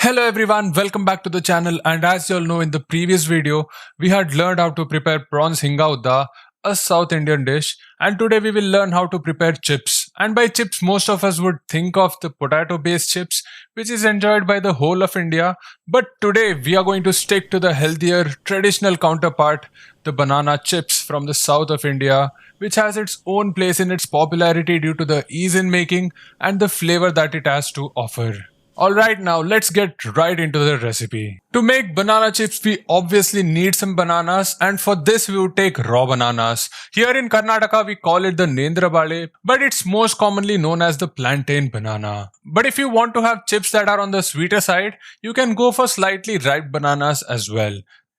Hello everyone, welcome back to the channel, and as you all know, in the previous video we had learned how to prepare prawns hinga udda, a South Indian dish, and today we will learn how to prepare chips. And by chips most of us would think of the potato based chips which is enjoyed by the whole of India, but today we are going to stick to the healthier traditional counterpart, the banana chips from the south of India, which has its own place in its popularity due to the ease in making and the flavor that it has to offer. Alright, now let's get right into the recipe. To make banana chips, we obviously need some bananas, and for this we would take raw bananas. Here in Karnataka we call it the Nendra Bale, but it's most commonly known as the plantain banana. But if you want to have chips that are on the sweeter side, you can go for slightly ripe bananas as well.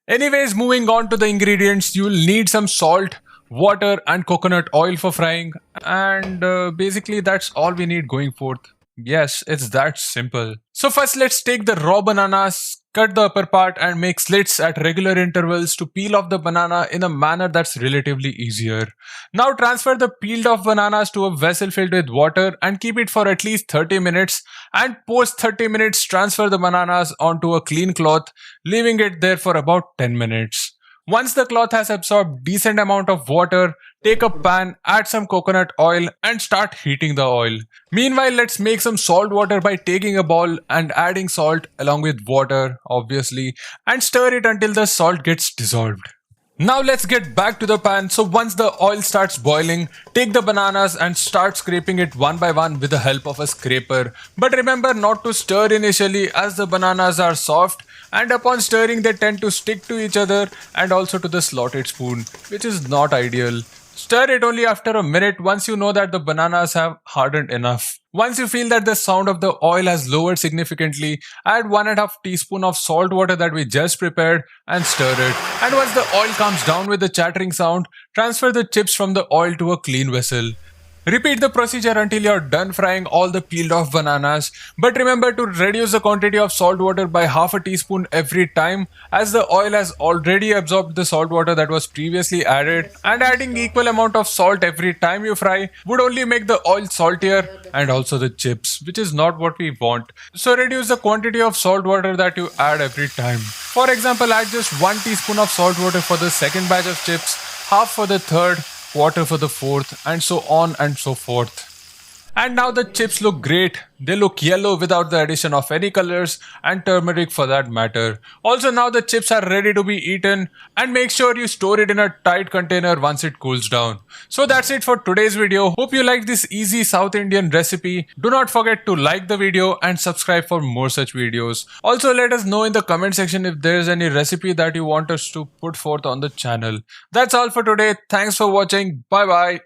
Anyways, moving on to the ingredients, you will need some salt, water and coconut oil for frying, and basically that's all we need going forth. Yes, it's that simple. So first let's take the raw bananas, cut the upper part and make slits at regular intervals to peel off the banana in a manner that's relatively easier. Now transfer the peeled off bananas to a vessel filled with water and keep it for at least 30 minutes, and post 30 minutes transfer the bananas onto a clean cloth, leaving it there for about 10 minutes. Once the cloth has absorbed decent amount of water, take a pan, add some coconut oil and start heating the oil. Meanwhile, let's make some salt water by taking a bowl and adding salt along with water, obviously, and stir it until the salt gets dissolved. Now let's get back to the pan. So once the oil starts boiling, take the bananas and start scraping it one by one with the help of a scraper. But remember not to stir initially, as the bananas are soft and upon stirring they tend to stick to each other and also to the slotted spoon, which is not ideal. Stir it only after a minute once you know that the bananas have hardened enough. Once you feel that the sound of the oil has lowered significantly, add 1.5 teaspoon of salt water that we just prepared and stir it. And once the oil comes down with the chattering sound, transfer the chips from the oil to a clean vessel. Repeat the procedure until you're done frying all the peeled off bananas, but remember to reduce the quantity of salt water by half a teaspoon every time, as the oil has already absorbed the salt water that was previously added, and adding equal amount of salt every time you fry would only make the oil saltier and also the chips, which is not what we want. So reduce the quantity of salt water that you add every time. For example, add just 1 teaspoon of salt water for the second batch of chips, half for the third, quarter for the fourth, and so on and so forth. And now the chips look great. They look yellow without the addition of any colors and turmeric for that matter. Also now the chips are ready to be eaten, and make sure you store it in a tight container once it cools down. So that's it for today's video. Hope you liked this easy South Indian recipe. Do not forget to like the video and subscribe for more such videos. Also let us know in the comment section if there is any recipe that you want us to put forth on the channel. That's all for today. Thanks for watching. Bye bye.